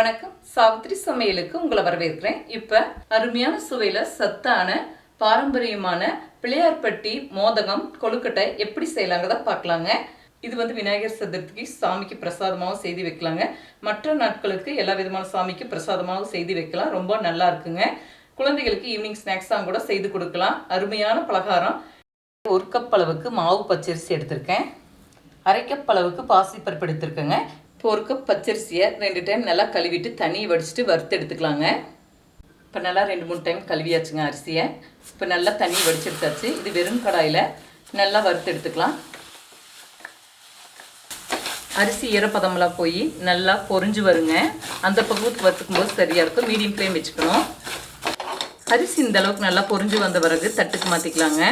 வணக்கம். சாவித்ரி சமையலுக்கு உங்களை வரவேற்கிறேன். இப்போ அருமையான சுவையில் சத்தான பாரம்பரியமான பிள்ளையார்பட்டி மோதகம் கொழுக்கட்டை எப்படி செய்யலாங்கிறத பார்க்கலாங்க. இது விநாயகர் சதுர்த்திக்கு சாமிக்கு பிரசாதமாகவும் செய்து வைக்கலாங்க. மற்ற நாட்களுக்கு எல்லா விதமான சாமிக்கு பிரசாதமாகவும் செய்து வைக்கலாம். ரொம்ப நல்லா இருக்குங்க. குழந்தைகளுக்கு ஈவினிங் ஸ்நாக்ஸாக கூட செய்து கொடுக்கலாம். அருமையான பலகாரம். 1 கப் அளவுக்கு மாவு பச்சரிசி எடுத்திருக்கேன். 1/2 கப் அளவுக்கு பாசிப்பருப்பு எடுத்திருக்கேங்க. இப்போ 1 கப் பச்சரிசியை 2 டைம் நல்லா கழுவிட்டு தண்ணியை வடிச்சிட்டு வறுத்து எடுத்துக்கலாங்க. இப்போ நல்லா 2-3 டைம் கழுவியாச்சுங்க அரிசியை. இப்போ நல்லா தண்ணி வடிச்சு எடுத்தாச்சு. இது வெறும் கடாயில் நல்லா வறுத்து எடுத்துக்கலாம். அரிசி ஈரப்பதமெல்லாம் போய் நல்லா பொரிஞ்சு வருங்க. அந்த பக்குவத்துக்கு வறுத்துக்கும் போது சரியாக இருக்கும். மீடியம் ஃப்ளேம் வச்சுக்கணும். அரிசி இந்த அளவுக்கு நல்லா பொரிஞ்சு வந்த பிறகு தட்டுக்கு மாற்றிக்கலாங்க.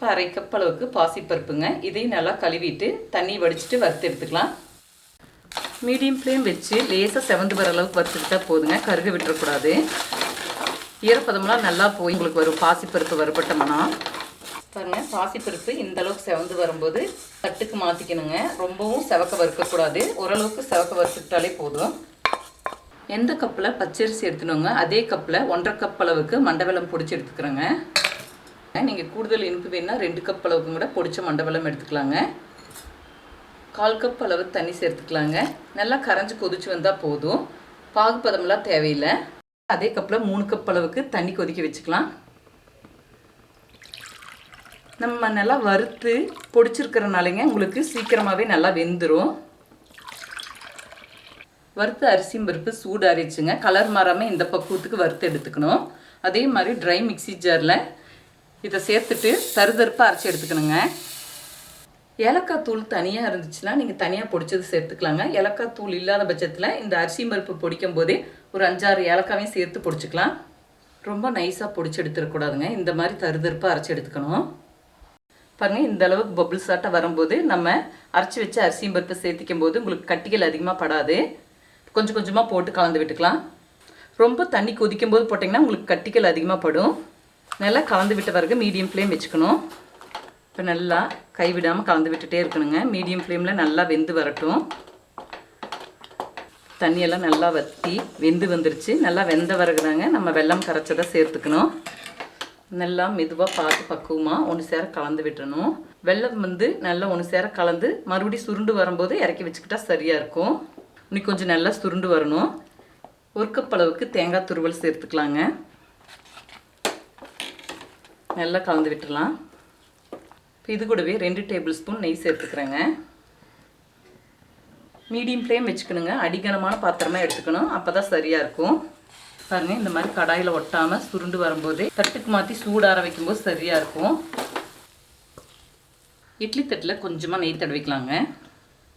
இப்போ 1/2 கப் அளவுக்கு பாசிப்பருப்புங்க. இதையும் நல்லா கழுவிட்டு தண்ணி வடிச்சிட்டு வறுத்து எடுத்துக்கலாம். மீடியம் ஃப்ளேம் வச்சு லேசாக செவந்து வர அளவுக்கு வறுத்துக்கிட்டால் போதுங்க. கருக விட்டுறக்கூடாது. ஈரப்பதம்லாம் நல்லா போய் உங்களுக்கு வரும் பாசிப்பருப்பு வறுபட்டோம்னா. பாருங்கள், பாசிப்பருப்பு இந்த அளவுக்கு செவந்து வரும்போது தட்டுக்கு மாற்றிக்கணுங்க. ரொம்பவும் செவக்க வறுக்கக்கூடாது. ஓரளவுக்கு செவக்க வறுத்துக்கிட்டாலே போதும். எந்த கப்பில் பச்சரிசி எடுத்துனோங்க அதே கப்பில் 1/2 கப் அளவுக்கு மண்டவெல்லம் பொடிச்சு எடுத்துக்கிறேங்க. நீங்கள் கூடுதல் இனிப்பு வேணுன்னா 2 கப் அளவுக்கு கூட பொடிச்ச மண்டவெல்லம் எடுத்துக்கலாங்க. 1/4 கப் அளவு தண்ணி சேர்த்துக்கலாங்க. நல்லா கரைஞ்சி கொதிச்சு வந்தால் போதும். பாகுப்பதமெல்லாம் தேவையில்லை. அதே கப்பில் 3 கப் அளவுக்கு தண்ணி கொதிக்க வச்சுக்கலாம். நம்ம நல்லா வறுத்து பொடிச்சிருக்கிறனாலங்க உங்களுக்கு சீக்கிரமாகவே நல்லா வெந்துடும். வறுத்து அரிசி பருப்பு சூடாரிச்சுங்க. கலர் மாறாமல் இந்த பக்குவத்துக்கு வறுத்து எடுத்துக்கணும். அதே மாதிரி ட்ரை மிக்ஸி ஜாரில் இதை சேர்த்துட்டு தருதருப்பாக அரைச்சி எடுத்துக்கணுங்க. ஏலக்காய் தூள் தனியாக இருந்துச்சுன்னா நீங்கள் தனியாக பொடிச்சது சேர்த்துக்கலாங்க. ஏலக்காய் தூள் இல்லாத பட்சத்தில் இந்த அரிசி பருப்பு பொடிக்கும் போதே ஒரு 5-6 ஏலக்காவையும் சேர்த்து பொடிச்சிக்கலாம். ரொம்ப நைஸாக பொடிச்சு எடுத்துடக்கூடாதுங்க. இந்த மாதிரி தருதருப்பாக அரைச்சி எடுத்துக்கணும். பாருங்கள், இந்த அளவுக்கு பபிள்ஸ் ஆட்ட வரும்போது நம்ம அரைச்சி வச்ச அரிசி பருப்பு சேர்த்திக்கும் போது உங்களுக்கு கட்டிகள் அதிகமாக படாது. கொஞ்சம் கொஞ்சமாக போட்டு கலந்து விட்டுக்கலாம். ரொம்ப தண்ணி கொதிக்கும் போது போட்டிங்கன்னா உங்களுக்கு கட்டிகள் அதிகமாக படும். நல்லா கலந்து விட்ட பிறகு மீடியம் ஃப்ளேம் வச்சுக்கணும். இப்போ நல்லா கைவிடாமல் கலந்து விட்டுட்டே இருக்கணுங்க. மீடியம் ஃப்ளேமில் நல்லா வெந்து வரட்டும். தண்ணியெல்லாம் நல்லா வற்றி வெந்து வந்துருச்சு. நல்லா வெந்த பிறகுதாங்க நம்ம வெல்லம் கரைச்சதை சேர்த்துக்கணும். நல்லா மெதுவாக பார்த்து பக்குவமாக ஒன்று சேர கலந்து விட்டுறணும். வெல்லம் நல்லா ஒன்று சேர கலந்து மறுபடியும் சுருண்டு வரும்போது இறக்கி வச்சுக்கிட்டா சரியாக இருக்கும். இன்னைக்கு கொஞ்சம் நல்லா சுருண்டு வரணும். 1 கப் அளவுக்கு தேங்காய் துருவல் சேர்த்துக்கலாங்க. நல்லா கலந்து விட்டுடலாம். இப்போ இது கூடவே 2 டேபிள் ஸ்பூன் நெய் சேர்த்துக்கிறேங்க. Medium flame வச்சுக்கணுங்க. அடிகனமான பாத்திரமாக எடுத்துக்கணும். அப்போ தான் சரியாக இருக்கும். பாருங்கள், இந்த மாதிரி கடாயில் ஒட்டாமல் சுருண்டு வரும்போதே தட்டுக்கு மாற்றி சூடார வைக்கும்போது சரியாக இருக்கும். இட்லி தட்டில் கொஞ்சமாக நெய் தடவிக்கலாங்க.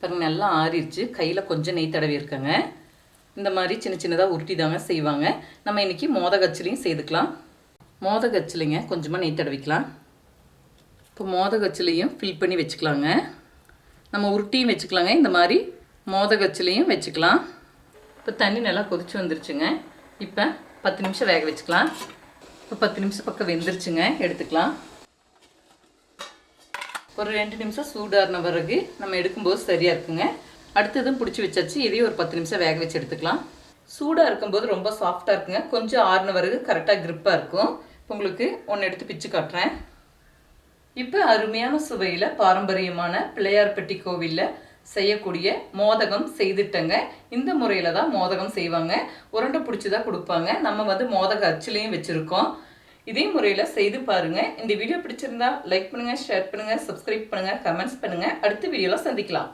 பாருங்கள், நல்லா ஆறிடுச்சு. கையில் கொஞ்சம் நெய் தடவி இருக்கங்க. இந்த மாதிரி சின்ன சின்னதாக உருட்டி தாங்க செய்வாங்க. நம்ம இன்றைக்கி மோதகச்சிலையும் செய்துக்கலாம். மோதகச்சிலைங்க கொஞ்சமாக நெய் தடவிக்கலாம். இப்போ மோதகச்சிலையும் ஃபில் பண்ணி வச்சுக்கலாங்க. நம்ம உருட்டியும் வச்சுக்கலாங்க. இந்த மாதிரி மோதகச்சிலையும் வச்சுக்கலாம். இப்போ தண்ணி நல்லா கொதிச்சு வந்துருச்சுங்க. இப்போ 10 நிமிஷம் வேக வச்சுக்கலாம். இப்போ 10 நிமிஷம் பக்கம் வெந்துருச்சுங்க. எடுத்துக்கலாம். ஒரு 2 நிமிஷம் சூடாறின பிறகு நம்ம எடுக்கும்போது சரியாக இருக்குங்க. அடுத்ததும் பிடிச்சி வச்சாச்சு. இதையும் ஒரு 10 நிமிஷம் வேக வச்சு எடுத்துக்கலாம். சூடாக இருக்கும்போது ரொம்ப சாஃப்டாக இருக்குங்க. கொஞ்சம் ஆறின பிறகு கரெக்டாக கிரிப்பாக இருக்கும். இப்போ உங்களுக்கு ஒன்று எடுத்து பிச்சு காட்டுறேன். இப்போ அருமையான சுவையில் பாரம்பரியமான பிள்ளையார்பட்டி கோவிலில் செய்யக்கூடிய மோதகம் செய்துட்டங்க. இந்த முறையில் தான் மோதகம் செய்வாங்க. உருண்டை பிடிச்சி தான் கொடுப்பாங்க. நம்ம மோதக அச்சிலையும் வச்சுருக்கோம். இதே முறையில் செய்து பாருங்கள். இந்த வீடியோ பிடிச்சிருந்தா லைக் பண்ணுங்கள், ஷேர் பண்ணுங்கள், சப்ஸ்கிரைப் பண்ணுங்கள், கமெண்ட்ஸ் பண்ணுங்கள். அடுத்த வீடியோவில் சந்திக்கலாம்.